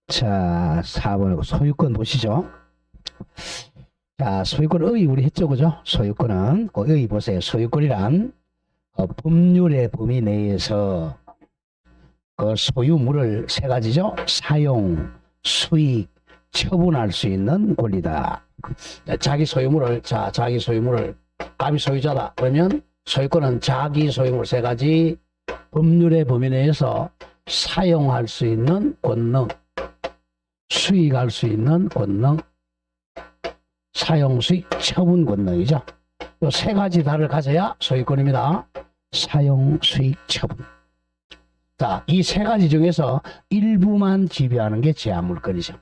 자, 4번 소유권 보시죠. 자, 소유권 의의 우리 했죠, 그죠? 소유권은 그 의의 보세요. 소유권이란 법률의 범위 내에서 그 소유물을 세 가지죠. 사용, 수익, 처분할 수 있는 권리다. 자기 소유물을 갑이 소유자다. 그러면 소유권은 자기 소유물 세 가지 법률의 범위 내에서 사용할 수 있는 권능, 수익할 수 있는 권능, 사용, 수익, 처분 권능이죠. 이 세 가지 다를 가져야 소유권입니다. 사용, 수익, 처분. 자, 이 세 가지 중에서 일부만 지배하는 게 제한물권이죠.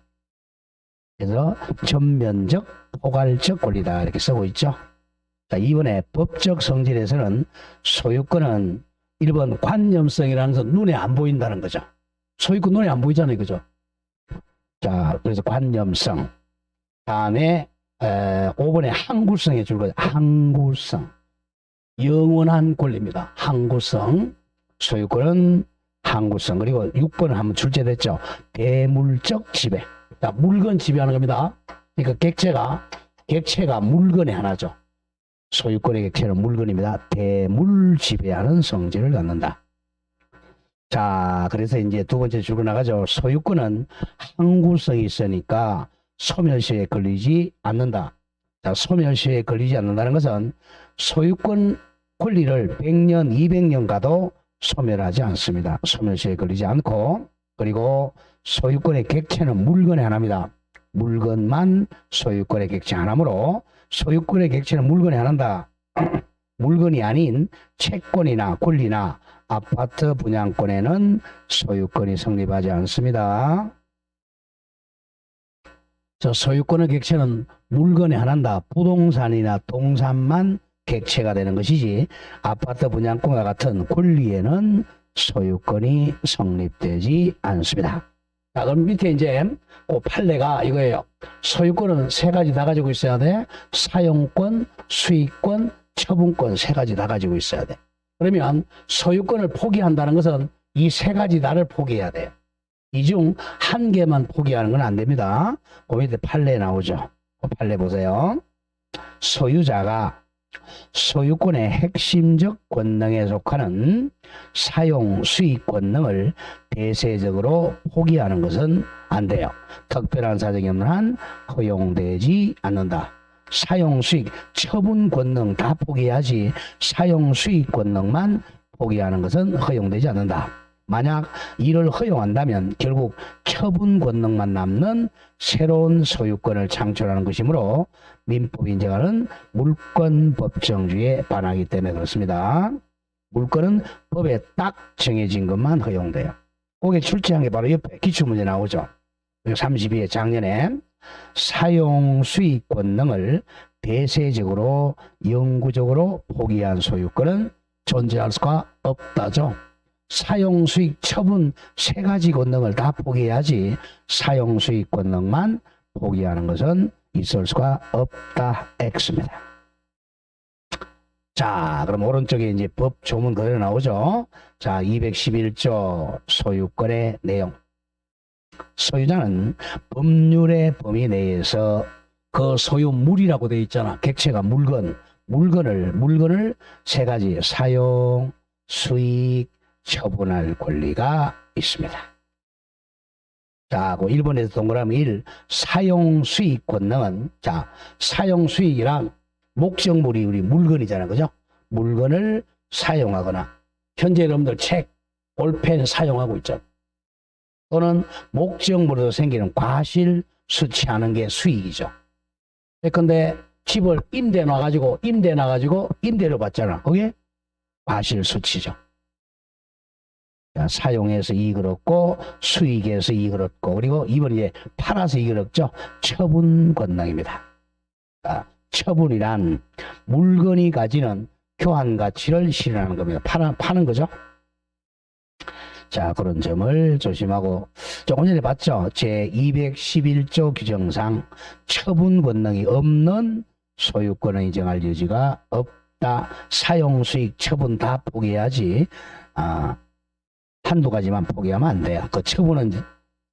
그래서 전면적, 포괄적 권리다 이렇게 쓰고 있죠. 자, 이번에 법적 성질에서는 소유권은 1번 관념성이라는 것은 눈에 안 보인다는 거죠. 소유권 눈에 안 보이잖아요, 그죠? 자, 그래서 관념성. 다음에 5번에 항구성에 줄 거죠. 항구성. 영원한 권리입니다. 항구성. 소유권은 항구성. 그리고 6번은 한번 출제됐죠. 대물적 지배. 자, 물건 지배하는 겁니다. 그러니까 객체가 물건의 하나죠. 소유권의 객체는 물건입니다. 대물 지배하는 성질을 갖는다. 자, 그래서 이제 두 번째 줄거 나가죠. 소유권은 항구성이 있으니까 소멸시효에 걸리지 않는다. 자, 소멸시효에 걸리지 않는다는 것은 소유권 권리를 100년, 200년 가도 소멸하지 않습니다. 소멸시효에 걸리지 않고, 그리고 소유권의 객체는 물건의 하나입니다. 물건만 소유권의 객체 하나므로 소유권의 객체는 물건의 하나다. 물건이 아닌 채권이나 권리나 아파트 분양권에는 소유권이 성립하지 않습니다. 저 소유권의 객체는 물건의 하나다. 부동산이나 동산만 객체가 되는 것이지 아파트 분양권과 같은 권리에는 소유권이 성립되지 않습니다. 자, 그럼 밑에 이제 그 판례가 이거예요. 소유권은 세 가지 다 가지고 있어야 돼. 사용권, 수익권, 처분권 세 가지 다 가지고 있어야 돼. 그러면 소유권을 포기한다는 것은 이 세 가지 다를 포기해야 돼요. 이 중 한 개만 포기하는 건 안 됩니다. 그 밑에 판례 나오죠. 그 판례 보세요. 소유자가 소유권의 핵심적 권능에 속하는 사용, 수익 권능을 대세적으로 포기하는 것은 안 돼요. 특별한 사정이 없는 한 허용되지 않는다. 사용, 수익, 처분 권능 다 포기해야지 사용, 수익 권능만 포기하는 것은 허용되지 않는다. 만약 이를 허용한다면 결국 처분 권능만 남는 새로운 소유권을 창출하는 것이므로 민법 인정하는 물권 법정주의에 반하기 때문에 그렇습니다. 물권은 법에 딱 정해진 것만 허용돼요. 거기에 출제한 게 바로 옆에 기출문제 나오죠. 32회 작년에 사용 수익 권능을 대세적으로 영구적으로 포기한 소유권은 존재할 수가 없다죠. 사용 수익 처분 세 가지 권능을 다 포기해야지 사용 수익 권능만 포기하는 것은 있을 수가 없다. X입니다. 자, 그럼 오른쪽에 이제 법 조문 그대로 나오죠. 자, 211조 소유권의 내용. 소유자는 법률의 범위 내에서 그 소유물이라고 되어 있잖아. 객체가 물건을 세 가지 사용, 수익, 처분할 권리가 있습니다. 자, 그 1번에서 동그라미 1, 사용 수익 권능은, 자, 사용 수익이란 목적물이 우리 물건이잖아요. 그죠? 물건을 사용하거나, 현재 여러분들 책, 볼펜 사용하고 있죠. 또는 목적물로 생기는 과실 수취하는 게 수익이죠. 근데 집을 임대 놔가지고 임대료 받잖아. 그게 과실 수취죠. 사용해서 이익을 얻고 수익에서 이익을 얻고, 그리고 이번 이제 팔아서 이익을 얻죠. 처분 권능입니다. 처분이란 물건이 가지는 교환 가치를 실현하는 겁니다. 파는 거죠. 자, 그런 점을 조심하고, 조금 전에 봤죠. 제 211조 규정상 처분 권능이 없는 소유권을 인정할 여지가 없다. 사용, 수익, 처분 다 포기해야지 한두 가지만 포기하면 안 돼요. 그 처분은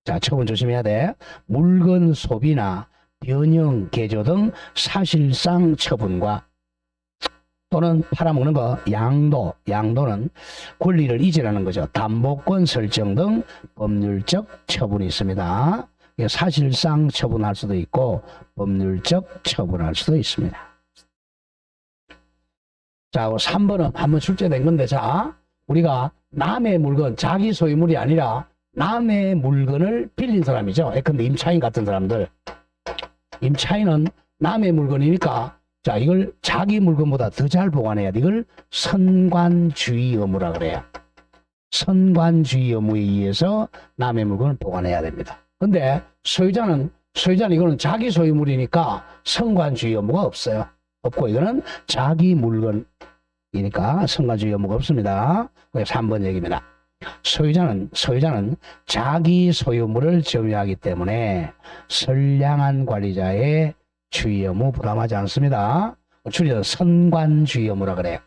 자, 처분 조심해야 돼. 물건 소비나 변형, 개조 등 사실상 처분과 또는 팔아먹는 거, 양도는 권리를 이전하는 거죠. 담보권 설정 등 법률적 처분이 있습니다. 사실상 처분할 수도 있고 법률적 처분할 수도 있습니다. 자, 3번은 한번 출제된 건데, 자, 우리가 남의 물건, 자기 소유물이 아니라 남의 물건을 빌린 사람이죠. 예컨대 임차인 같은 사람들. 임차인은 남의 물건이니까, 자, 이걸 자기 물건보다 더 잘 보관해야 돼. 이걸 선관주의 의무라 그래요. 선관주의 의무에 의해서 남의 물건을 보관해야 됩니다. 근데 소유자는 이거는 자기 소유물이니까 선관주의 의무가 없어요. 없고 이거는 자기 물건이니까 선관주의 의무가 없습니다. 그래서 3번 얘기입니다. 소유자는 자기 소유물을 점유하기 때문에 선량한 관리자의 주의 의무 부담하지 않습니다. 줄여서 선관주의 의무라 그래요.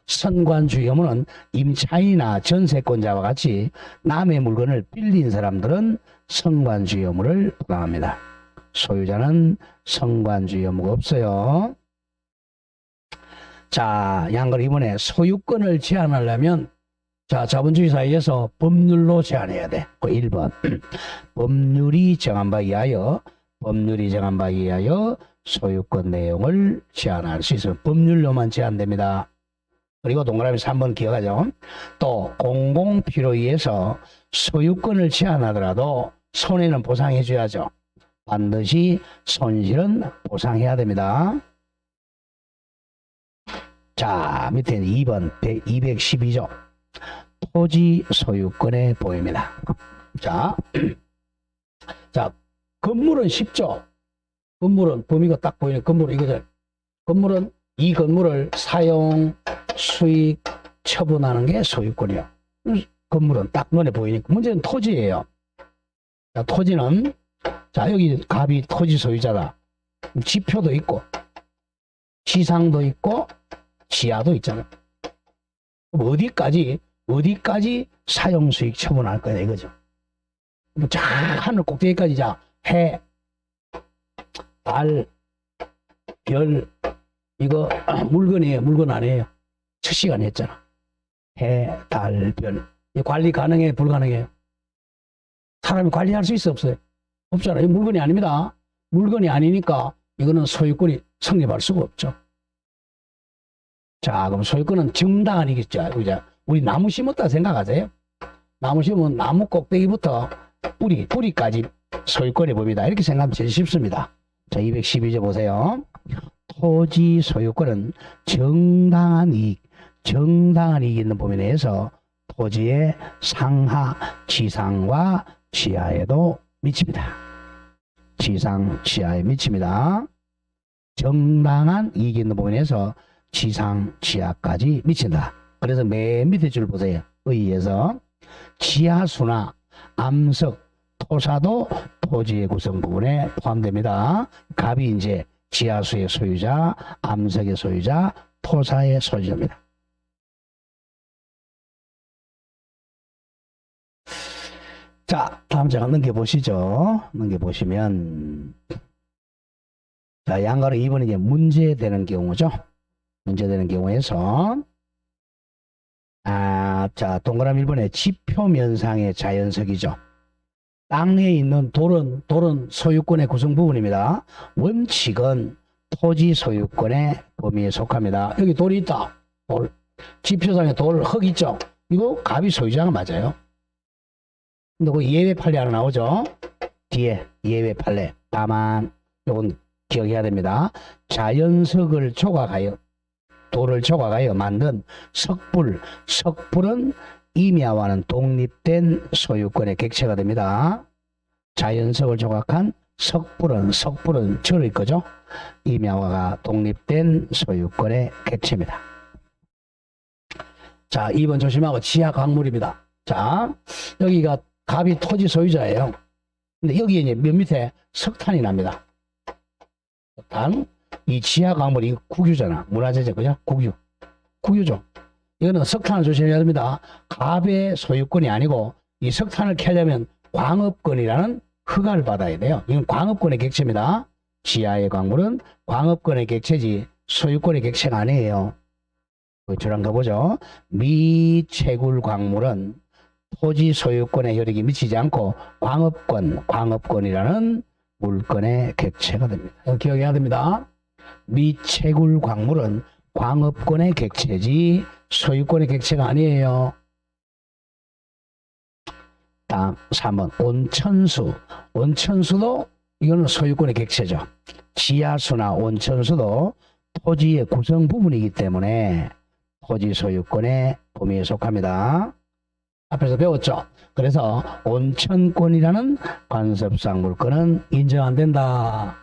선관주의 의무는 임차인이나 전세권자와 같이 남의 물건을 빌린 사람들은 선관주의 의무를 부담합니다. 소유자는 선관주의 의무가 없어요. 자, 양걸 이번에 소유권을 제한하려면 자, 자본주의 사회에서 법률로 제한해야 돼. 1번 법률이 정한 바에 의하여 소유권 내용을 제한할 수 있으면 법률로만 제한됩니다. 그리고 동그라미 3번 기억하죠. 또 공공필요에 의해서 소유권을 제한하더라도 손해는 보상해 줘야죠. 반드시 손실은 보상해야 됩니다. 자, 밑에는 2번 212조 토지 소유권의 보호입니다. 자, 건물은 쉽죠. 건물은 범위가 딱 보이는 건물은 이거죠. 건물은 이 건물을 사용, 수익, 처분하는 게 소유권이에요. 건물은 딱 눈에 보이니까. 문제는 토지예요. 자, 토지는 자, 여기 갑이 토지 소유자다. 지표도 있고 지상도 있고 지하도 있잖아요. 그럼 어디까지 사용, 수익, 처분할 거냐 이거죠. 자, 하늘 꼭대기까지 자, 해, 달, 별, 이거 물건이에요. 물건 아니에요. 첫 시간에 했잖아. 해, 달, 별. 관리 가능해, 불가능해요? 사람이 관리할 수 있어, 없어요? 없잖아요. 물건이 아닙니다. 물건이 아니니까 이거는 소유권이 성립할 수가 없죠. 자, 그럼 소유권은 정당한 이겠죠. 우리 나무 심었다 생각하세요? 나무 심으면 나무 꼭대기부터 뿌리까지 소유권의 법이다. 이렇게 생각하면 제일 쉽습니다. 자, 212조 보세요. 토지 소유권은 정당한 이익 있는 범위 내에서 토지의 상하, 지상과 지하에도 미칩니다. 지상, 지하에 미칩니다. 정당한 이익이 있는 범위 내에서 지상, 지하까지 미친다. 그래서 맨 밑에 줄 보세요. 의의에서 지하수나 암석, 토사도 토지의 구성 부분에 포함됩니다. 갑이 이제 지하수의 소유자, 암석의 소유자, 토사의 소유자입니다. 자, 다음 장을 넘겨보시죠. 넘겨보시면 자, 양가로 2번은 이제 문제되는 경우죠. 문제되는 경우에서 자, 동그라미 1번에 지표면상의 자연석이죠. 땅에 있는 돌은 소유권의 구성 부분입니다. 원칙은 토지 소유권의 범위에 속합니다. 여기 돌이 있다. 지표상에 흙 있죠. 이거 갑이 소유자가 맞아요. 근데 그 예외 판례 하나 나오죠. 뒤에 예외 판례. 다만 이건 기억해야 됩니다. 자연석을 조각하여 돌을 조각하여 만든 석불은 임야와는 독립된 소유권의 객체가 됩니다. 자연석을 조각한 석불은 절일 거죠. 임야와가 독립된 소유권의 객체입니다. 자, 2번 조심하고 지하 강물입니다. 자, 여기가 갑이 토지 소유자예요. 근데 여기에 이제 몇 밑에 석탄이 납니다. 석탄. 이 지하 강물이 국유잖아. 문화재죠. 그죠? 국유죠. 이거는 석탄을 조심해야 됩니다. 갑의 소유권이 아니고 이 석탄을 캐려면 광업권이라는 허가를 받아야 돼요. 이건 광업권의 객체입니다. 지하의 광물은 광업권의 객체지 소유권의 객체가 아니에요. 저랑 가보죠. 미채굴 광물은 토지 소유권의 혈육이 미치지 않고 광업권이라는 물건의 객체가 됩니다. 이거 기억해야 됩니다. 미채굴 광물은 광업권의 객체지 소유권의 객체가 아니에요. 다음 3번 온천수. 온천수도 이거는 소유권의 객체죠. 지하수나 온천수도 토지의 구성 부분이기 때문에 토지 소유권의 범위에 속합니다. 앞에서 배웠죠. 그래서 온천권이라는 관습상 물건은 인정 안 된다.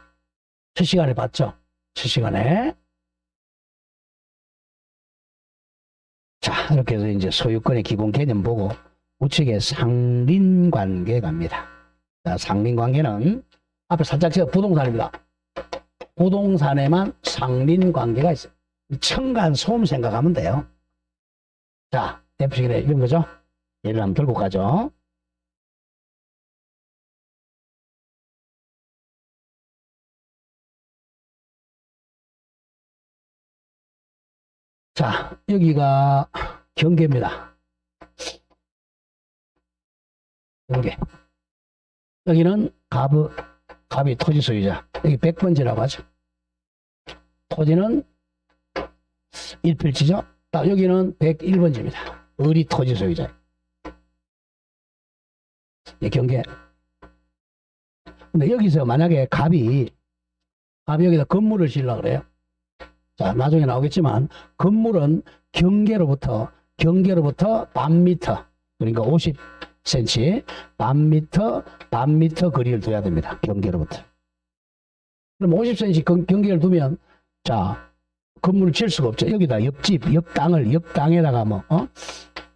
첫 시간에 봤죠. 첫 시간에. 자, 이렇게 해서 이제 소유권의 기본 개념 보고 우측에 상린관계 갑니다. 자, 상린관계는 앞에 살짝 제가 부동산입니다. 부동산에만 상린관계가 있어요. 층간 소음 생각하면 돼요. 자, 대표식이네 이런 거죠. 예를 한번 들고 가죠. 자, 여기가 경계입니다. 경계. 여기는 갑이 토지 소유자. 여기 100번지라고 하죠. 토지는 1필지죠. 여기는 101번지입니다. 을이 토지 소유자. 경계. 근데 여기서 만약에 갑이 여기다 건물을 지으려고 그래요. 자, 나중에 나오겠지만 건물은 경계로부터 반 미터, 그러니까 50cm, 반 미터 거리를 둬야 됩니다. 경계로부터. 그럼 50cm 경계를 두면 자, 건물을 지을 수가 없죠. 여기다 옆 땅에다가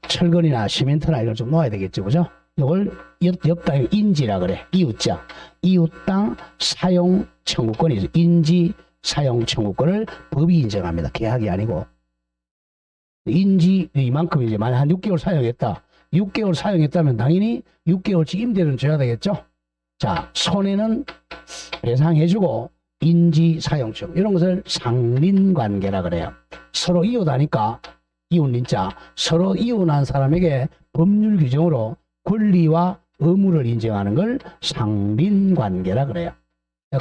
철근이나 시멘트나 이걸 좀 놓아야 되겠죠. 그죠? 이걸 옆 땅 인지라 그래. 이웃 땅 사용 청구권이 있어요. 인지 사용 청구권을 법이 인정합니다. 계약이 아니고. 인지 이만큼 이제 만약 한 6개월 사용했다. 6개월 사용했다면 당연히 6개월치 임대료는 줘야 되겠죠. 자, 손해는 배상해주고 인지 사용 청구 이런 것을 상린관계라 그래요. 서로 이웃하니까 이웃린자 서로 이웃한 사람에게 법률 규정으로 권리와 의무를 인정하는 걸 상린관계라 그래요.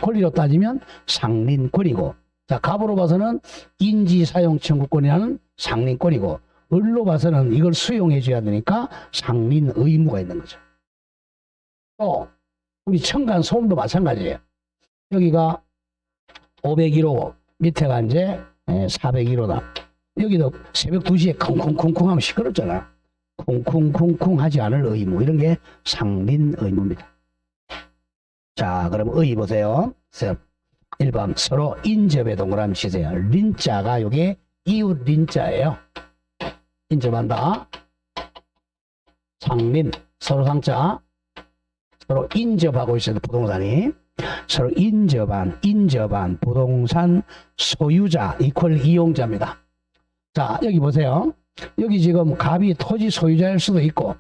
권리로 따지면 상린권이고, 자, 갑으로 봐서는 인지사용 청구권이라는 상린권이고, 을로 봐서는 이걸 수용해줘야 되니까 상린 의무가 있는 거죠. 또 우리 층간 소음도 마찬가지예요. 여기가 501호, 밑에가 이제 401호다. 여기도 새벽 2시에 쿵쿵쿵쿵 하면 시끄럽잖아. 쿵쿵쿵쿵 하지 않을 의무, 이런 게 상린 의무입니다. 자, 그럼 의 보세요. 1번 서로 인접에 동그라미 치세요. 린자가 요게 이웃 린자예요. 인접한다. 상린 서로 상자 서로 인접하고 있어요. 부동산이 서로 인접한 부동산 소유자 이퀄 이용자입니다. 자, 여기 보세요. 여기 지금 갑이 토지 소유자일 수도 있고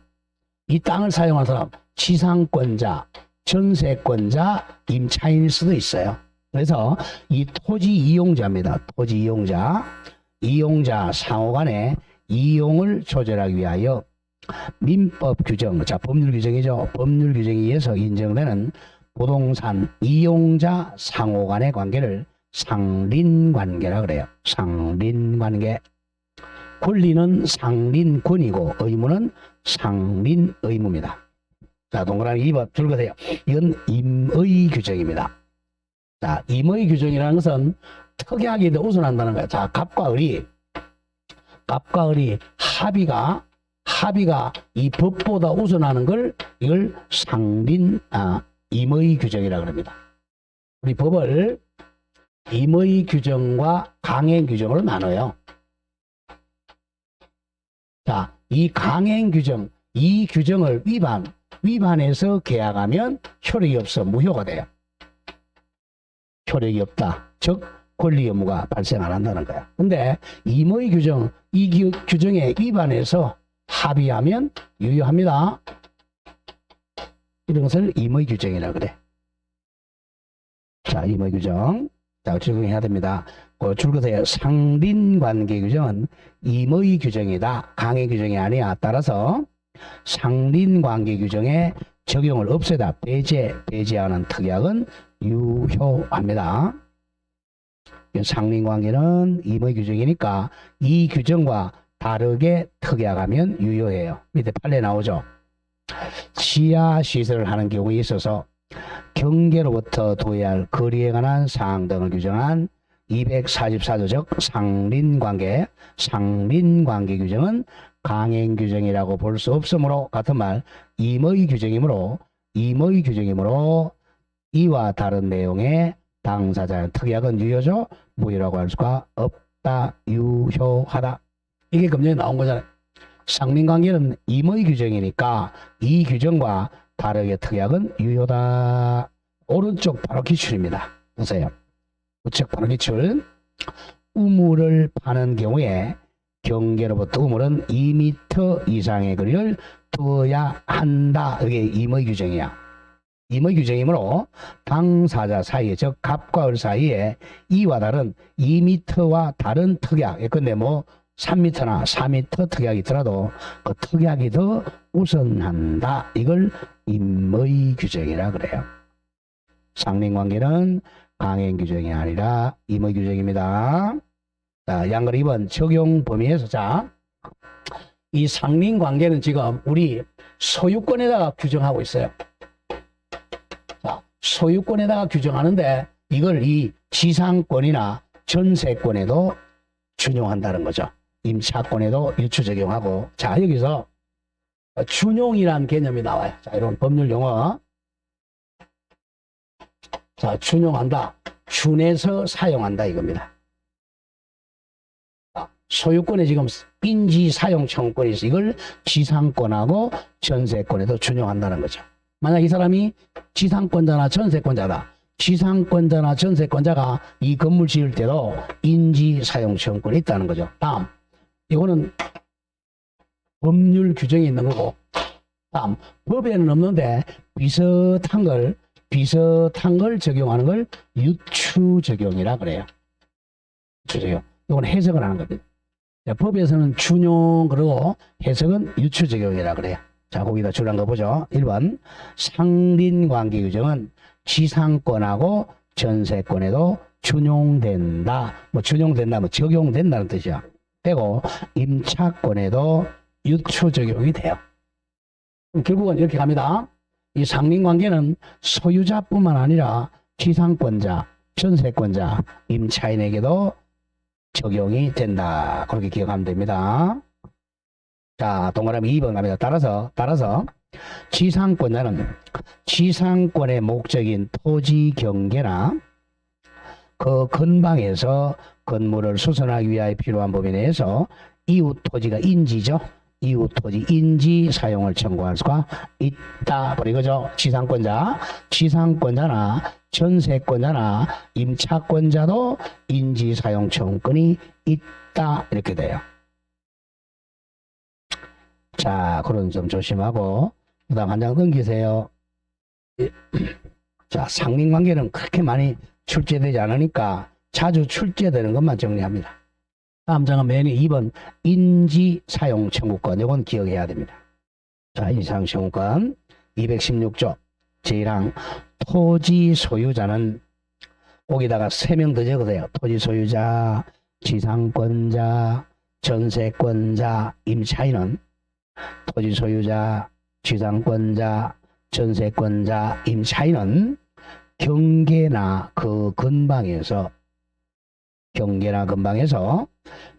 이 땅을 사용한 사람 지상권자 전세권자, 임차인일 수도 있어요. 그래서 이 토지 이용자입니다. 토지 이용자 상호 간의 이용을 조절하기 위하여 민법 규정, 자, 법률 규정이죠. 법률 규정에 의해서 인정되는 부동산 이용자 상호 간의 관계를 상린관계라 그래요. 상린관계. 권리는 상린권이고 의무는 상린의무입니다. 자, 동그라미 2번 줄거세요. 이건 임의 규정입니다. 자, 임의 규정이라는 것은 특약이 우선한다는 거예요. 자, 갑과 을이 합의가 이 법보다 우선하는 걸 이걸 임의 규정이라고 합니다. 우리 법을 임의 규정과 강행 규정으로 나눠요. 자, 이 강행 규정, 이 규정을 위반해서 계약하면 효력이 없어 무효가 돼요. 효력이 없다. 즉 권리 의무가 발생 안 한다는 거야. 근데 임의 규정, 이 규정에 위반해서 합의하면 유효합니다. 이런 것을 임의 규정이라 그래. 자, 임의 규정. 자, 적용해야 됩니다. 그 줄거서의 상린관계 규정은 임의 규정이다. 강의 규정이 아니야. 따라서 상린관계 규정의 적용을 없애다. 배제하는 특약은 유효합니다. 상린관계는 임의 규정이니까 이 규정과 다르게 특약하면 유효해요. 밑에 판례 나오죠. 지하 시설을 하는 경우에 있어서 경계로부터 둬야 할 거리에 관한 사항 등을 규정한 244조적 상린관계 규정은 강행 규정이라고 볼 수 없으므로 같은 말 임의 규정이므로 이와 다른 내용의 당사자의 특약은 유효죠. 무효라고 할 수가 없다. 유효하다. 이게 금년에 나온 거잖아요. 상린관계는 임의 규정이니까 이 규정과 다르게 특약은 유효다. 오른쪽 바로 기출입니다. 보세요. 우측 바로 기출. 우물을 파는 경우에 경계로부터 우물은 2m 이상의 거리를 두어야 한다. 이게 임의 규정이야. 임의 규정이므로 당사자 사이에, 즉 갑과 을 사이에 이와 다른 2m와 다른 특약, 근데 뭐 3m나 4m 특약이 있더라도 그 특약이 더 우선한다. 이걸 임의 규정이라 그래요. 상린관계는 강행 규정이 아니라 임의 규정입니다. 자, 양글 2번 적용 범위에서 자, 이 상린관계는 지금 우리 소유권에다가 규정하고 있어요. 자, 소유권에다가 규정하는데 이걸 이 지상권이나 전세권에도 준용한다는 거죠. 임차권에도 유추 적용하고. 자, 여기서 준용이라는 개념이 나와요. 자, 이런 법률 용어. 자, 준용한다. 준해서 사용한다 이겁니다. 자, 소유권에 지금 인지 사용 청구권이 있어. 이걸 지상권하고 전세권에도 준용한다는 거죠. 만약 이 사람이 지상권자나 전세권자다. 지상권자나 전세권자가 이 건물 지을 때도 인지 사용 청구권이 있다는 거죠. 다음. 이거는 법률 규정이 있는 거고, 다음 법에는 없는데 비슷한 걸 적용하는 걸 유추 적용이라 그래요. 유추 적용. 이건 해석을 하는 거거든요. 법에서는 준용 그러고 해석은 유추 적용이라 그래요. 자, 거기다 줄한 거 보죠. 1번 상린관계 규정은 지상권하고 전세권에도 준용된다. 뭐 적용된다는 뜻이야. 되고 임차권에도 유추 적용이 돼요. 결국은 이렇게 갑니다. 이 상린관계는 소유자뿐만 아니라 지상권자, 전세권자, 임차인에게도 적용이 된다. 그렇게 기억하면 됩니다. 자, 동그라미 2번 갑니다. 따라서 지상권자는 지상권의 목적인 토지 경계나 그 근방에서 건물을 수선하기 위하여 필요한 범위 내에서 이웃 토지가 인지죠. 이웃 토지 인지 사용을 청구할 수가 있다. 이거죠. 지상권자나 전세권자나 임차권자도 인지 사용 청구권이 있다. 이렇게 돼요. 자, 그런 점 조심하고 그 다음 한 장 넘기세요. 자, 상린관계는 그렇게 많이 출제되지 않으니까 자주 출제되는 것만 정리합니다. 다음 장은 맨 2번 인지사용 청구권. 이건 기억해야 됩니다. 자, 인지사용 청구권 216조 제1항 토지 소유자는 거기다가 3명 더 적으세요. 토지 소유자, 지상권자, 전세권자, 임차인은 토지 소유자, 지상권자, 전세권자, 임차인은 경계나 근방에서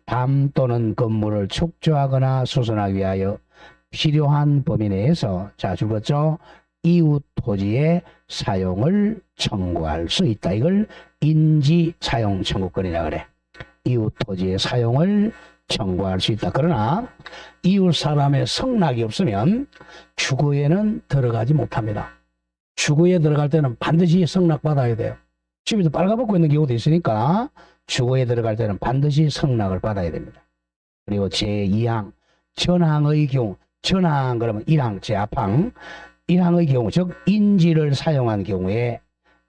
담 또는 건물을 축조하거나 수선하기 위하여 필요한 범위 내에서 자, 줄었죠? 이웃 토지의 사용을 청구할 수 있다. 이걸 인지 사용 청구권이라 그래. 이웃 토지의 사용을 청구할 수 있다. 그러나 이웃 사람의 성락이 없으면 주거에는 들어가지 못합니다. 주거에 들어갈 때는 반드시 성락받아야 돼요. 집에서 빨가벗고 있는 경우도 있으니까 주거에 들어갈 때는 반드시 성락을 받아야 됩니다. 그리고 제2항 전항의 경우, 전항 그러면 1항 제압항 1항의 경우, 즉 인지를 사용한 경우에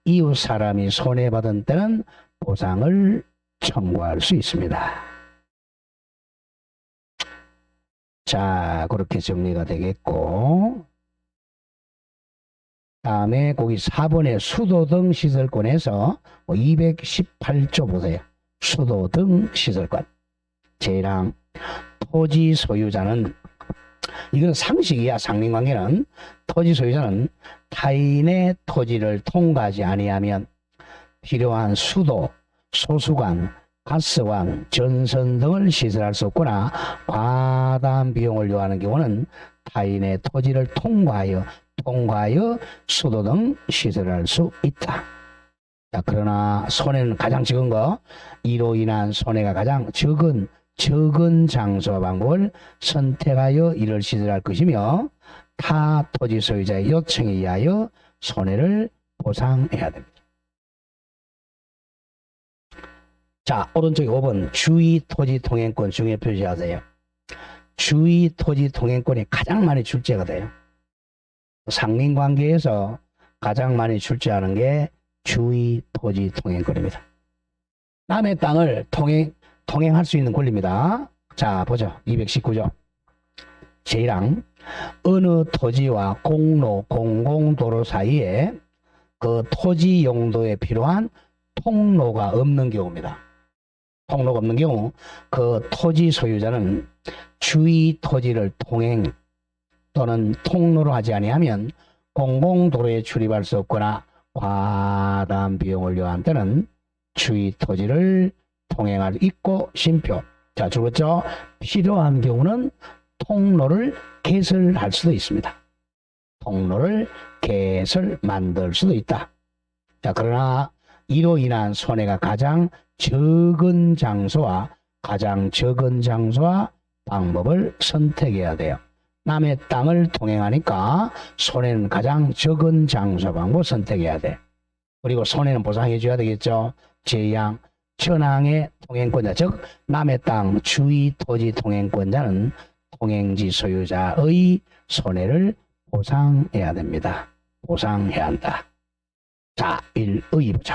이웃 사람이 손해받은 때는 보상을 청구할 수 있습니다. 자, 그렇게 정리가 되겠고, 다음에 거기 4번의 수도 등 시설권에서 218조 보세요. 수도 등 시설권. 제1항 토지 소유자는, 이건 상식이야. 상린관계는 토지 소유자는 타인의 토지를 통과하지 아니하면 필요한 수도, 소수관, 가스관, 전선 등을 시설할 수 없거나 과다한 비용을 요하는 경우는 타인의 토지를 통과하여 수도 등 시설할 수 있다. 자, 그러나 손해는 가장 적은 거, 이로 인한 손해가 가장 적은 장소와 방법을 선택하여 이를 시설할 것이며 타 토지 소유자의 요청에 의하여 손해를 보상해야 됩니다. 자, 오른쪽 5번 주의 토지 통행권 중에 표시하세요. 주의 토지 통행권이 가장 많이 출제가 돼요. 상린관계에서 가장 많이 출제하는 게 주의 토지 통행권입니다. 남의 땅을 통행할 수 있는 권리입니다. 자, 보죠. 219조. 제1항 어느 토지와 공로, 공공도로 사이에 그 토지 용도에 필요한 통로가 없는 경우입니다. 통로가 없는 경우 그 토지 소유자는 주의 토지를 통행 또는 통로로 하지 아니하면 공공도로에 출입할 수 없거나 과다한 비용을 요한 때는 주의 토지를 통행할 있고 심표. 자, 죽었죠? 필요한 경우는 통로를 개설할 수도 있습니다. 통로를 만들 수도 있다. 자, 그러나 이로 인한 손해가 가장 적은 장소와 방법을 선택해야 돼요. 남의 땅을 통행하니까 손해는 가장 적은 장소 방법 선택해야 돼. 그리고 손해는 보상해 줘야 되겠죠. 제2항 전항의 통행권자, 즉 남의 땅 주의 토지 통행권자는 통행지 소유자의 손해를 보상해야 됩니다. 보상해야 한다. 자, 1의 보죠.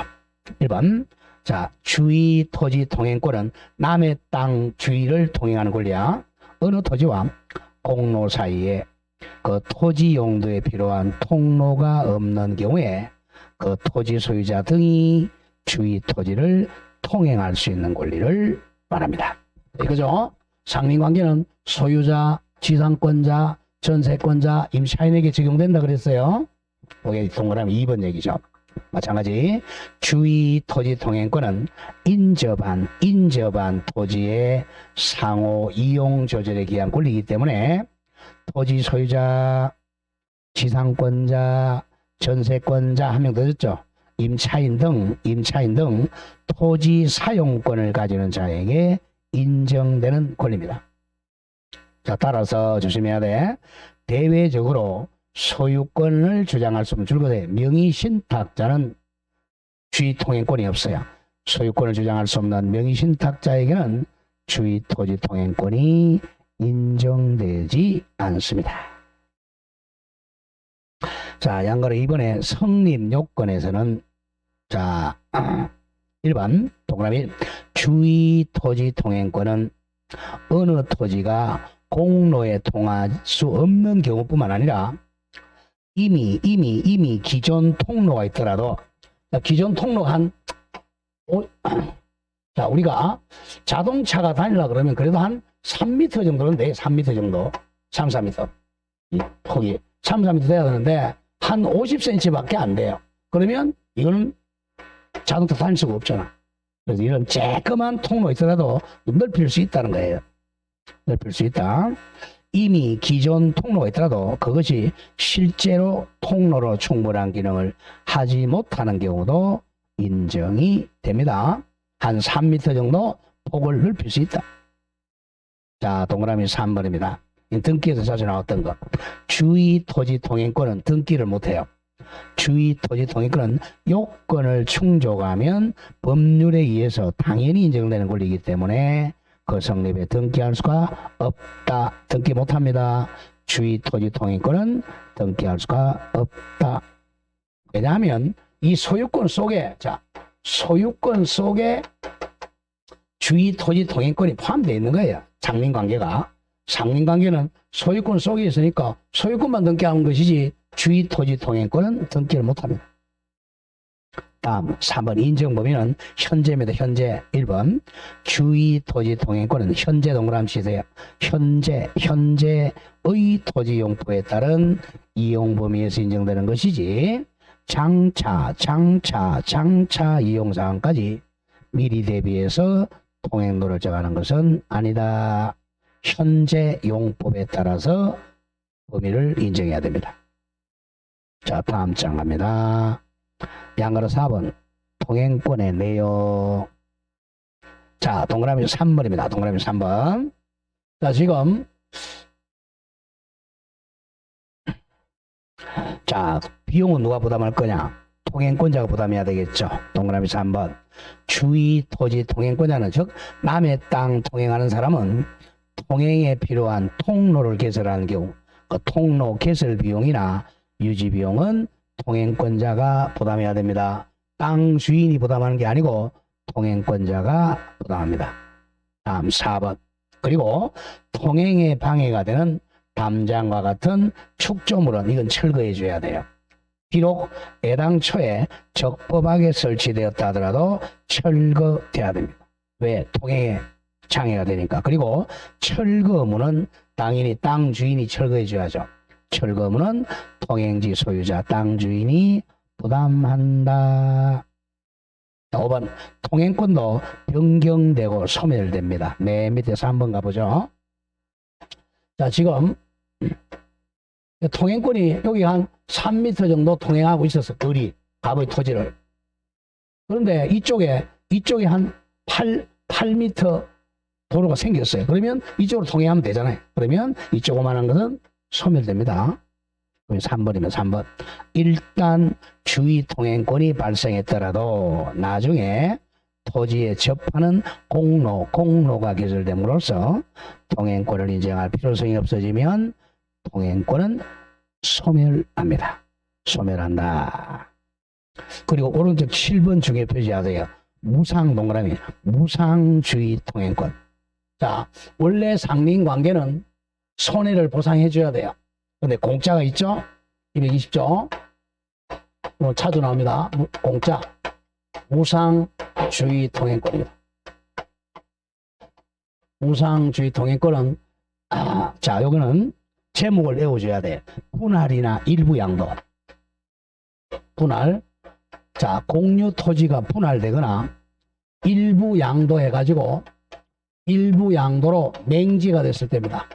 1번. 자, 주의 토지 통행권은 남의 땅 주의를 통행하는 권리야. 어느 토지와 공로 사이에 그 토지 용도에 필요한 통로가 없는 경우에 그 토지 소유자 등이 주의 토지를 통행할 수 있는 권리를 말합니다. 이거죠? 상린관계는 소유자, 지상권자, 전세권자, 임차인에게 적용된다 그랬어요. 거기에 동그라미 2번 얘기죠. 마찬가지 주의 토지 통행권은 인접한 토지의 상호 이용 조절에 기한 권리이기 때문에 토지 소유자, 지상권자, 전세권자 한 명 더 줬죠. 임차인 등 토지 사용권을 가지는 자에게 인정되는 권리입니다. 자, 따라서 조심해야 돼. 대외적으로 소유권을 주장할 수 없는 줄거세요. 명의신탁자는 주의 통행권이 없어요. 소유권을 주장할 수 없는 명의신탁자에게는 주의 토지 통행권이 인정되지 않습니다. 자, 양가로 이번에 성립 요건에서는 자 1번 동그라미 주의 토지 통행권은 어느 토지가 공로에 통할 수 없는 경우뿐만 아니라 이미 기존 통로가 있더라도 기존 통로가 자, 우리가 자동차가 다니려 그러면 그래도 한 3m 정도는 돼. 3m 정도. 3m. 이 폭이 3m 돼야 되는데 한 50cm 밖에 안 돼요. 그러면 이거는 자동차 다닐 수가 없잖아. 그래서 이런 쬐끄만 통로 있더라도 넓힐 수 있다는 거예요. 넓힐 수 있다. 이미 기존 통로가 있더라도 그것이 실제로 통로로 충분한 기능을 하지 못하는 경우도 인정이 됩니다. 한 3m 정도 폭을 넓힐 수 있다. 자, 동그라미 3번입니다. 등기에서 자주 나왔던 거. 주의 토지 통행권은 등기를 못해요. 주의 토지 통행권은 요건을 충족하면 법률에 의해서 당연히 인정되는 권리이기 때문에 그 성립에 등기할 수가 없다. 등기 못합니다. 주의 토지 통행권은 등기할 수가 없다. 왜냐하면 이 소유권 속에 소유권 속에 주의 토지 통행권이 포함되어 있는 거예요. 상린관계가. 상린관계는 소유권 속에 있으니까 소유권만 등기하는 것이지 주의 토지 통행권은 등기를 못합니다. 다음 3번 인정 범위는 현재입니다. 현재 1번 주의 토지 통행권은 현재 동그라미 치세요. 현재의 토지 용도에 따른 이용 범위에서 인정되는 것이지 장차 이용 사항까지 미리 대비해서 통행로를 정하는 것은 아니다. 현재 용법에 따라서 범위를 인정해야 됩니다. 자, 다음 장 갑니다. 양가로 4번 통행권의 내용. 자, 동그라미 3번입니다. 동그라미 3번. 자, 지금 자, 비용은 누가 부담할 거냐? 통행권자가 부담해야 되겠죠. 동그라미 3번. 주의 토지 통행권자는 즉 남의 땅 통행하는 사람은 통행에 필요한 통로를 개설하는 경우 그 통로 개설 비용이나 유지 비용은 통행권자가 부담해야 됩니다. 땅 주인이 부담하는 게 아니고 통행권자가 부담합니다. 다음 4번. 그리고 통행에 방해가 되는 담장과 같은 축조물은 이건 철거해 줘야 돼요. 비록 애당초에 적법하게 설치되었다 하더라도 철거돼야 됩니다. 왜? 통행에 장애가 되니까. 그리고 철거물은 당연히 땅 주인이 철거해 줘야죠. 철거물은 통행지 소유자 땅 주인이 부담한다. 5번 통행권도 변경되고 소멸됩니다. 맨 밑에서 한번 가보죠. 자, 지금 통행권이 여기 한 3m 정도 통행하고 있었어. 거리, 갑의 토지를. 그런데 이쪽에 한 8m 도로가 생겼어요. 그러면 이쪽으로 통행하면 되잖아요. 그러면 이 조그만한 것은 소멸됩니다. 3번이면 3번. 일단 주의 통행권이 발생했더라도 나중에 토지에 접하는 공로가 개설됨으로써 통행권을 인정할 필요성이 없어지면 통행권은 소멸합니다. 소멸한다. 그리고 오른쪽 7번 중에 표시하세요. 무상 동그라미, 무상주의 통행권. 자, 원래 상린관계는 손해를 보상해 줘야 돼요. 근데 공짜가 있죠? 220조. 차도 나옵니다. 공짜. 무상주의 통행권입니다. 무상주의 통행권은 자, 요거는 제목을 외워줘야 돼. 분할이나 일부 양도. 분할. 자, 공유 토지가 분할되거나 일부 양도 해가지고 일부 양도로 맹지가 됐을 때입니다.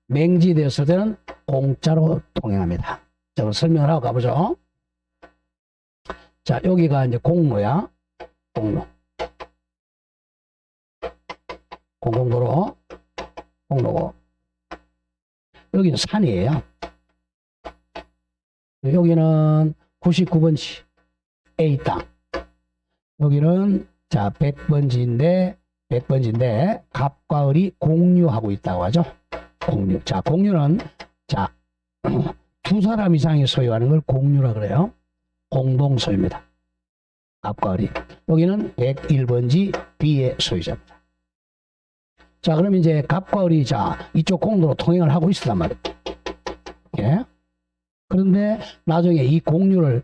맹지되었을 때는 공짜로 통행합니다. 자, 그럼 설명을 하고 가보죠. 자, 여기가 이제 공로야. 공로. 공공도로. 공로고. 여기는 산이에요. 여기는 99번지 A 땅. 여기는 자 100번지인데 갑과 을이 공유하고 있다고 하죠. 공유. 자, 공유는 자 두 사람 이상이 소유하는 걸 공유라 그래요. 공동 소유입니다. 갑과 을이. 여기는 101번지 B의 소유자입니다. 자, 그럼 이제 갑과 을이 자 이쪽 공도로 통행을 하고 있단 말이에요. 예? 그런데 나중에 이 공유를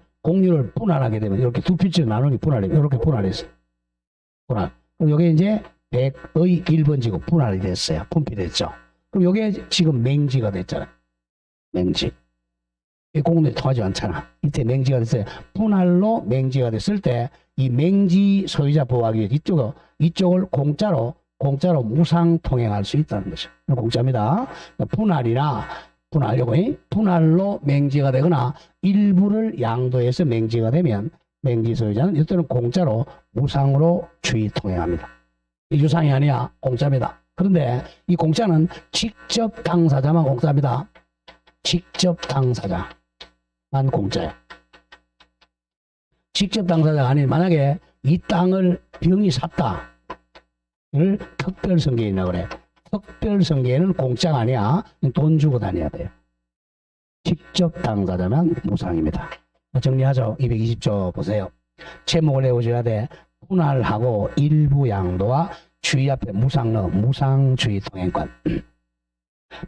분할하게 되면 이렇게 두 필지로 나누니 분할이 이렇게 분할했어요. 분할. 그럼 이게 이제 100의 1번지고 분할이 됐어요. 분필됐죠. 그럼 이게 지금 맹지가 됐잖아요. 맹지. 이 공동이 통하지 않잖아. 이때 맹지가 됐어요. 분할로 맹지가 됐을 때 이 맹지 소유자 보호하기 위해 이쪽을 공짜로 무상 통행할 수 있다는 거죠. 공짜입니다. 분할로 맹지가 되거나 일부를 양도해서 맹지가 되면 맹지 소유자는 이때는 공짜로 무상으로 주의 통행합니다. 이 유상이 아니야. 공짜입니다. 그런데 이 공짜는 직접 당사자만 공짜입니다. 직접 당사자만 공짜예요. 직접 당사자가 아닌 만약에 이 땅을 병이 샀다. 를 특별성계인이라고 그래. 특별성계는 공짜가 아니야. 돈 주고 다녀야 돼요. 직접 당사자면 무상입니다. 정리하죠. 220조 보세요. 제목을 외워줘야 돼. 분할하고 일부 양도와 주의 앞에 무상 넣어. 무상주의 통행권.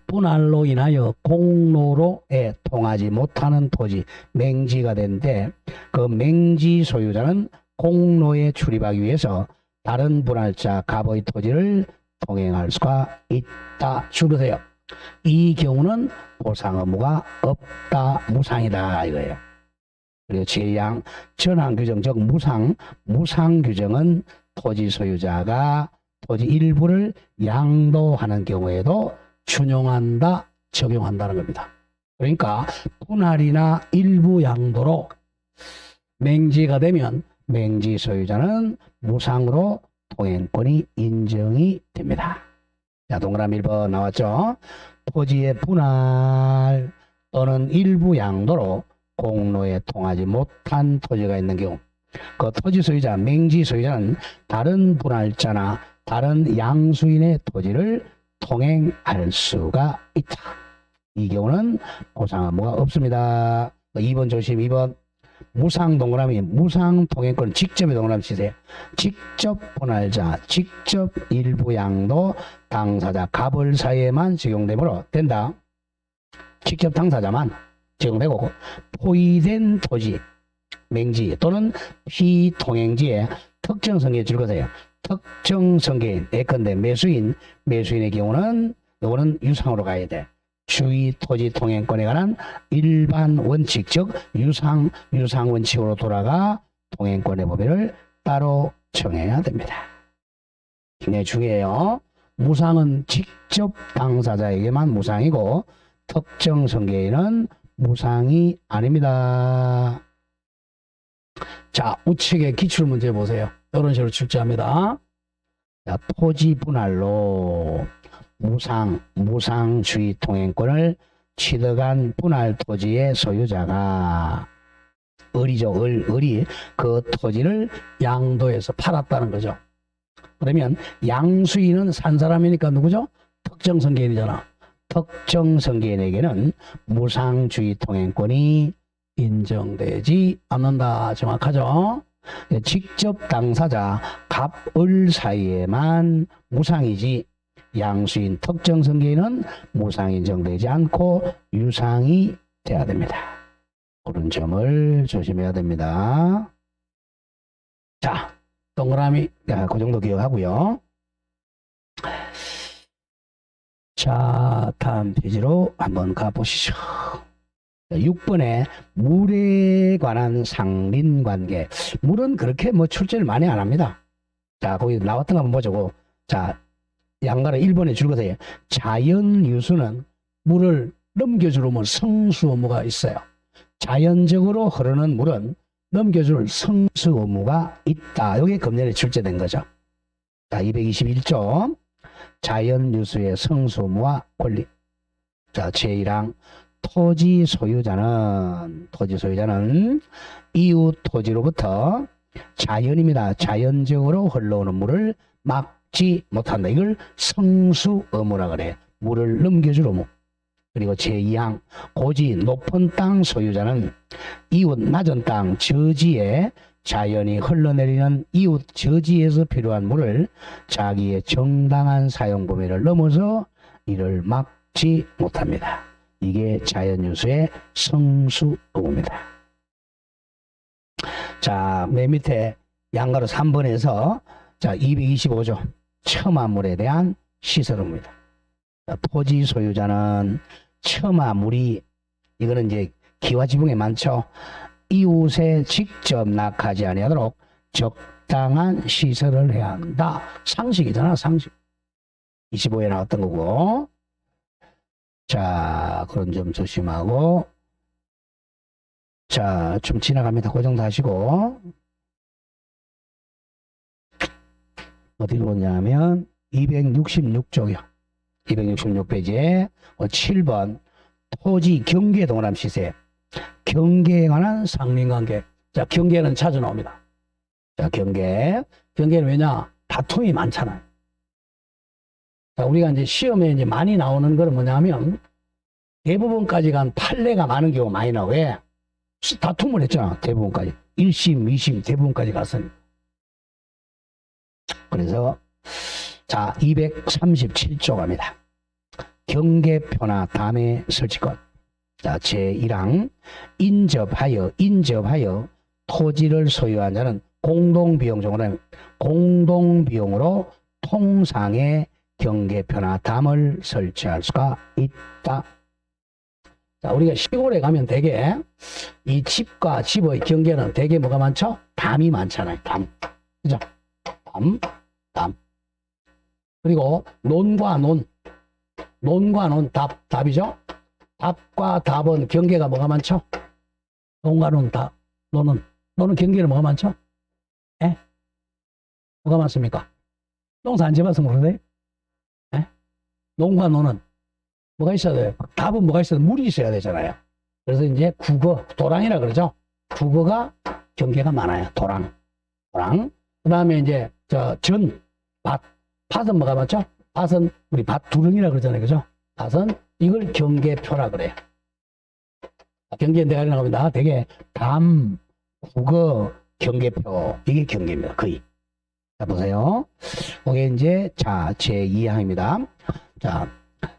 분할로 인하여 공로로에 통하지 못하는 토지, 맹지가 된데 그 맹지 소유자는 공로에 출입하기 위해서 다른 분할자 갑의 토지를 통행할 수가 있다. 줄으세요. 이 경우는 보상 의무가 없다. 무상이다 이거예요. 그리고 제2항 전환 규정 즉 무상 규정은 토지 소유자가 토지 일부를 양도하는 경우에도 준용한다, 적용한다는 겁니다. 그러니까 분할이나 일부 양도로 맹지가 되면 맹지 소유자는 무상으로 통행권이 인정이 됩니다. 자, 동그라미 1번 나왔죠? 토지의 분할 또는 일부 양도로 공로에 통하지 못한 토지가 있는 경우 그 토지 소유자, 맹지 소유자는 다른 분할자나 다른 양수인의 토지를 통행할 수가 있다. 이 경우는 보상 의무가 없습니다. 2번 조심. 2번 무상 동그라미 무상 통행권 직접의 동그라미 치세요. 직접 분할자, 직접 일부 양도 당사자 갑을 사이에만 적용되므로 된다. 직접 당사자만 적용되고 포위된 토지, 맹지 또는 피통행지에 특정 성계에 줄 것이에요. 특정 성계인, 예컨대 매수인의 경우는 요거는 유상으로 가야 돼. 주의 토지 통행권에 관한 일반 원칙, 즉 유상 원칙으로 돌아가 통행권의 범위를 따로 정해야 됩니다. 굉장히 중요해요. 무상은 직접 당사자에게만 무상이고 특정 성계인은 무상이 아닙니다. 자, 우측의 기출문제 보세요. 이런 식으로 출제합니다. 자, 토지 분할로 무상주의 통행권을 취득한 분할 토지의 소유자가 을이 그 토지를 양도해서 팔았다는 거죠. 그러면 양수인은 산 사람이니까 누구죠? 특정 성계인이잖아. 특정 성계인에게는 무상주의 통행권이 인정되지 않는다. 정확하죠? 직접 당사자 갑을 사이에만 무상이지 양수인 특정 성계인은 무상 인정되지 않고 유상이 돼야 됩니다. 그런 점을 조심해야 됩니다. 자, 동그라미 그 정도 기억하고요. 자, 다음 페이지로 한번 가보시죠. 6번에 물에 관한 상린관계. 물은 그렇게 출제를 많이 안 합니다. 자, 거기 나왔던 거 한번 보자고. 자, 양가를 1번에 줄 것이에요. 자연유수는 물을 넘겨주려면 성수 의무가 있어요. 자연적으로 흐르는 물은 넘겨줄 성수 의무가 있다. 이게 금년에 출제된 거죠. 자, 221조 자연유수의 성수 의무와 권리. 자, 제1항 토지 소유자는 이웃 토지로부터 자연입니다. 자연적으로 흘러오는 물을 막지 못한다. 이걸 성수 의무라 그래. 물을 넘겨줄 의무. 그리고 제2항 고지 높은 땅 소유자는 이웃 낮은 땅 저지에 자연이 흘러내리는 이웃 저지에서 필요한 물을 자기의 정당한 사용 범위를 넘어서 이를 막지 못합니다. 이게 자연유수의 성수 의무입니다. 자, 맨 밑에 양가로 3번에서 자, 225조 첨화물에 대한 시설 의무입니다. 자, 토지 소유자는 첨화물이 이거는 이제 기와 지붕에 많죠. 이웃에 직접 낙하지 아니하도록 적당한 시설을 해야 한다. 상식이잖아, 상식. 25에 나왔던 거고. 자, 그런 점 조심하고. 자, 좀 지나갑니다. 그 정도 하시고. 어디로 오냐면 266쪽이요. 266페이지에 7번 토지 경계 동그라미 치세요. 경계에 관한 상린관계. 자, 경계는 자주 나옵니다. 자, 경계는 왜냐? 다툼이 많잖아요. 자, 우리가 이제 시험에 이제 많이 나오는 거는 뭐냐면 대부분까지 간 판례가 많은 경우 많이 나와. 왜? 다툼을 했잖아. 대부분까지. 1심, 2심 대부분까지 갔으니. 그래서 자, 237조 갑니다. 경계표나 담의 설치권. 자, 제1항 인접하여 토지를 소유한 자는 공동비용으로 통상의 경계표나 담을 설치할 수가 있다. 자, 우리가 시골에 가면 대개 이 집과 집의 경계는 대개 뭐가 많죠? 담이 많잖아요. 담. 그죠? 담. 그리고 논과 논, 답이죠? 답과 답은 경계가 뭐가 많죠? 논과 논, 논은 경계는 뭐가 많죠? 예? 뭐가 많습니까? 농사 안 지어봐서 모르세요? 예? 논과 논은 뭐가 있어야 돼요? 답은 뭐가 있어야 돼요? 물이 있어야 되잖아요. 그래서 이제 국어, 도랑이라 그러죠? 국어가 경계가 많아요. 도랑. 그 다음에 이제 밭은 뭐가 많죠? 밭은 우리 밭 두릉이라 그러잖아요. 그죠? 밭은 이걸 경계표라 그래요. 경계는 대가리 나갑니다. 되게 담, 국어, 경계표. 이게 경계입니다. 거의. 자, 보세요. 이게 이제, 자, 제2항입니다. 자,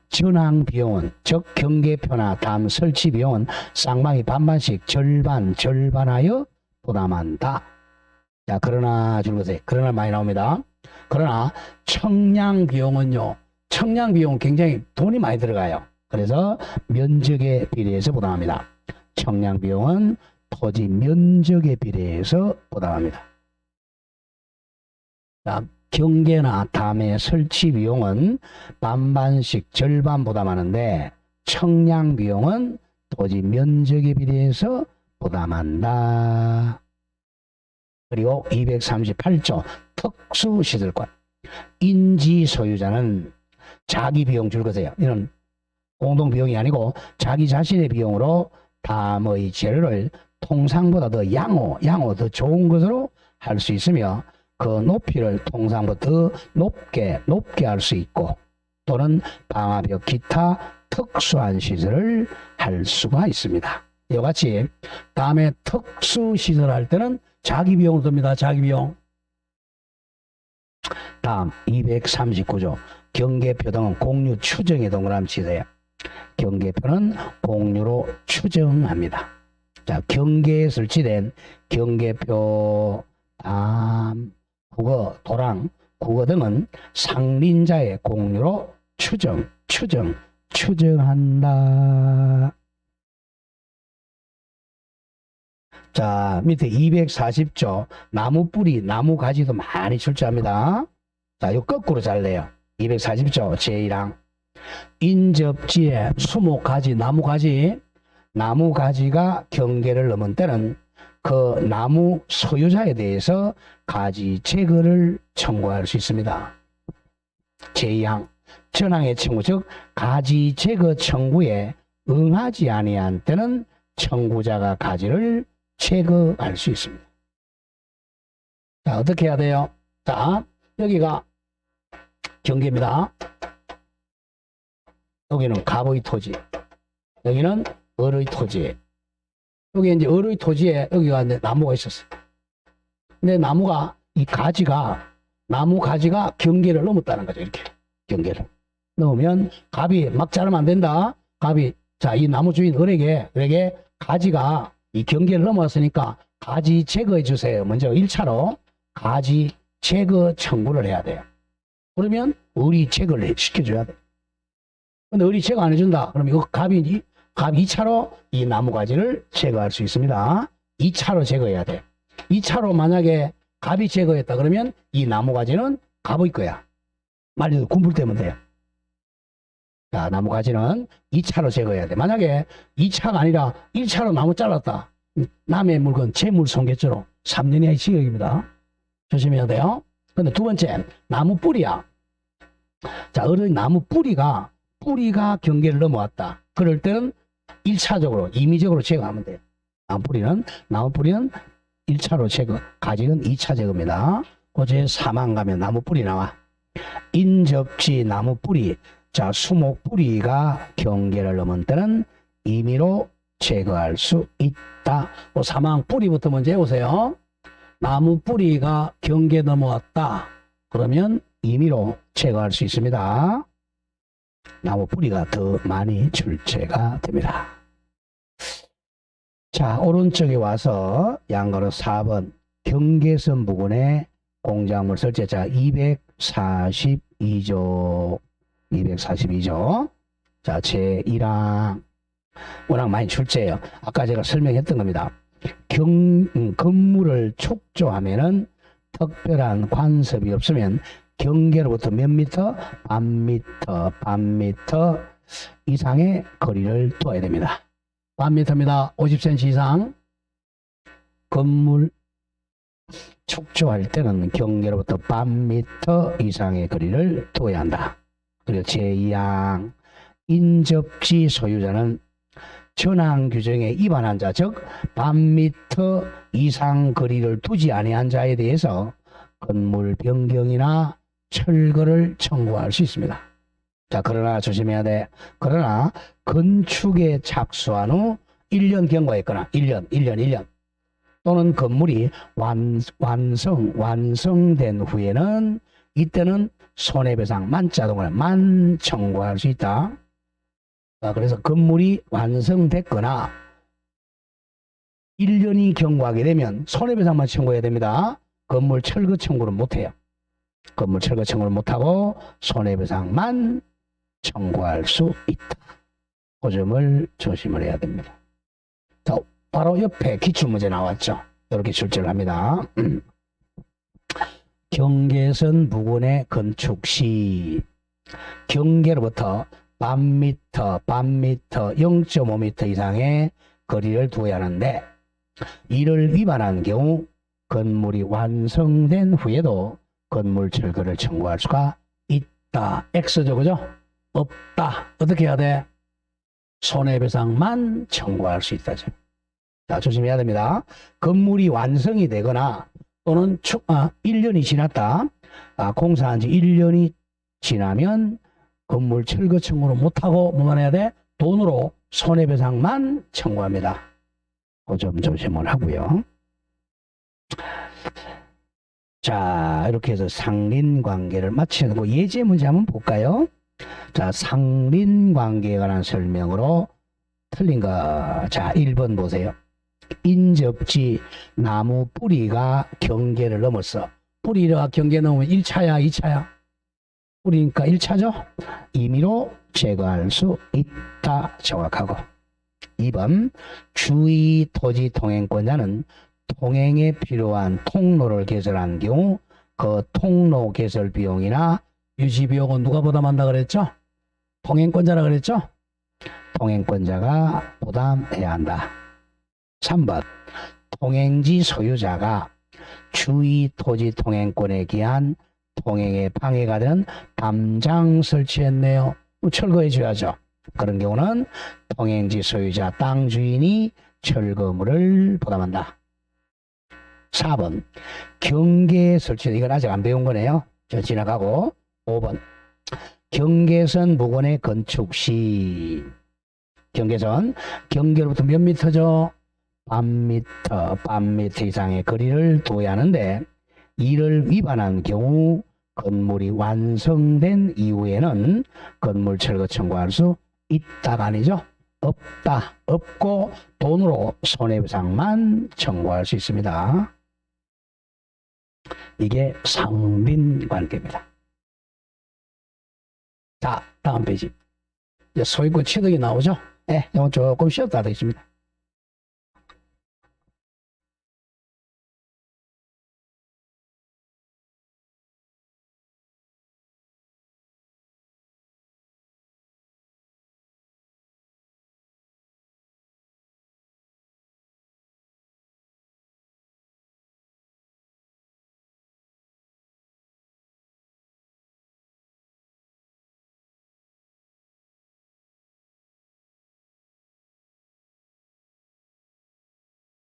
전항비용은, 즉, 경계표나 담 설치 비용은 쌍방이 반반씩 절반하여 부담한다. 자, 그러나, 줄거세요. 그러나 많이 나옵니다. 그러나, 청량비용은요, 청량비용은 굉장히 돈이 많이 들어가요. 그래서 면적에 비례해서 부담합니다. 청량비용은 토지 면적에 비례해서 부담합니다. 자, 경계나 담의 설치 비용은 반반씩 절반 부담하는데 청량비용은 토지 면적에 비례해서 부담한다. 그리고 238조 특수시설권. 인지 소유자는 자기 비용 줄거세요. 이는 공동비용이 아니고 자기 자신의 비용으로 담의 재료를 통상보다 더 양호 더 좋은 것으로 할 수 있으며 그 높이를 통상보다 더 높게 할 수 있고 또는 방화벽 기타 특수한 시설을 할 수가 있습니다. 이와 같이 다음에 특수시설 할 때는 자기 비용을 듭니다. 자기 비용. 다음 239조 경계표 등은 공유 추정에 동그라미 치세요. 경계표는 공유로 추정합니다. 자, 경계에 설치된 경계표, 담, 국어, 도랑, 국어 등은 상린자의 공유로 추정한다. 자, 밑에 240조 나무 뿌리, 나무 가지도 많이 출제합니다. 자, 이거 거꾸로 잘래요. 240조 제1항 인접지에 수목가지, 나무가지가 경계를 넘은 때는 그 나무 소유자에 대해서 가지 제거를 청구할 수 있습니다. 제2항 전항의 청구, 즉 가지 제거 청구에 응하지 아니한 때는 청구자가 가지를 제거할 수 있습니다. 자, 어떻게 해야 돼요? 자, 여기가 경계입니다. 여기는 갑의 토지, 여기는 을의 토지. 여기 이제 을의 토지에 여기가 이제 나무가 있었어요. 근데 나무가 나무 가지가 경계를 넘었다는 거죠. 이렇게 경계를 넘으면 갑이 막 자르면 안 된다. 갑이 자, 이 나무 주인 을에게 가지가 이 경계를 넘어왔으니까 가지 제거해 주세요. 먼저 1차로 가지 제거 청구를 해야 돼요. 그러면 을이 제거를 시켜줘야 돼. 근데 을이 제거 안 해준다. 그럼 이거 갑이 2차로 이 나무 가지를 제거할 수 있습니다. 2차로 제거해야 돼. 2차로 만약에 갑이 제거했다 그러면 이 나무 가지는 갑의 거야. 말려도 군불되면 돼요. 자, 나무 가지는 2차로 제거해야 돼. 만약에 2차가 아니라 1차로 나무 잘랐다. 남의 물건 재물 손괴죄로 3년 이하의 징역입니다. 조심해야 돼요. 근데 두 번째, 나무 뿌리야. 자, 어른 나무 뿌리가 경계를 넘어왔다. 그럴 때는 1차적으로, 임의적으로 제거하면 돼요. 나무 뿌리는 1차로 제거, 가지는 2차 제거입니다. 고제 4만 가면 나무 뿌리 나와. 인접지 나무 뿌리, 자, 수목 뿌리가 경계를 넘은 때는 임의로 제거할 수 있다. 사망 뿌리부터 먼저 해보세요. 나무 뿌리가 경계 넘어왔다. 그러면 임의로 제거할 수 있습니다. 나무 뿌리가 더 많이 출제가 됩니다. 자, 오른쪽에 와서 양가로 4번 경계선 부근에 공작물 설치자 242조. 자, 제1항. 워낙 많이 출제해요. 아까 제가 설명했던 겁니다. 건물을 축조하면은 특별한 관습이 없으면 경계로부터 몇 미터? 반 미터 이상의 거리를 둬야 됩니다. 반 미터입니다. 50cm 이상. 건물 축조할 때는 경계로부터 반 미터 이상의 거리를 둬야 한다. 그리고 제2항 인접지 소유자는 전항 규정에 위반한 자, 즉 반 미터 이상 거리를 두지 아니한 자에 대해서 건물 변경이나 철거를 청구할 수 있습니다. 자, 그러나 조심해야 돼. 그러나 건축에 착수한 후 1년 경과했거나 1년 또는 건물이 완성된 후에는 이때는 손해배상 만자동을 만 청구할 수 있다. 그래서 건물이 완성됐거나 1년이 경과하게 되면 손해배상만 청구해야 됩니다. 건물 철거 청구는 못해요. 건물 철거 청구를 못하고 손해배상만 청구할 수 있다. 그 점을 조심을 해야 됩니다. 자, 바로 옆에 기출문제 나왔죠. 이렇게 출제를 합니다. 경계선 부근의 건축 시 경계로부터 반 미터, 0.5m 이상의 거리를 두어야 하는데 이를 위반한 경우 건물이 완성된 후에도 건물 철거를 청구할 수가 있다. X죠, 그죠? 없다. 어떻게 해야 돼? 손해배상만 청구할 수 있다죠. 자, 조심해야 됩니다. 건물이 완성이 되거나 또는 1년이 지났다. 공사한 지 1년이 지나면 건물 철거 청구를 못하고 뭐만 해야 돼? 돈으로 손해배상만 청구합니다. 그 점 조심을 하고요. 자, 이렇게 해서 상린관계를 마치는 거 예제 문제 한번 볼까요? 자, 상린관계에 관한 설명으로 틀린 거. 자, 1번 보세요. 인접지 나무 뿌리가 경계를 넘었어. 뿌리가 경계 넘으면 1차야, 2차야? 뿌리니까 1차죠? 임의로 제거할 수 있다. 정확하고. 2번 주의 토지 통행권자는 통행에 필요한 통로를 개설한 경우 그 통로 개설 비용이나 유지 비용은 누가 부담한다 그랬죠? 통행권자라 그랬죠? 통행권자가 부담해야 한다. 3번 통행지 소유자가 주의 토지 통행권에 기한 통행에 방해가 되는 담장 설치했네요. 철거해 줘야죠. 그런 경우는 통행지 소유자 땅 주인이 철거물을 부담한다. 4번 경계 설치, 이건 아직 안 배운 거네요. 저 지나가고. 5번 경계선 부근의 건축 시 경계선 경계로부터 몇 미터죠? 반 미터 이상의 거리를 둬야 하는데 이를 위반한 경우 건물이 완성된 이후에는 건물 철거 청구할 수 있다가 아니죠. 없다. 없고 돈으로 손해배상만 청구할 수 있습니다. 이게 상린관계입니다. 자, 다음 페이지. 이제 소유권 취득이 나오죠. 네, 이건 조금 쉬었다 되겠습니다.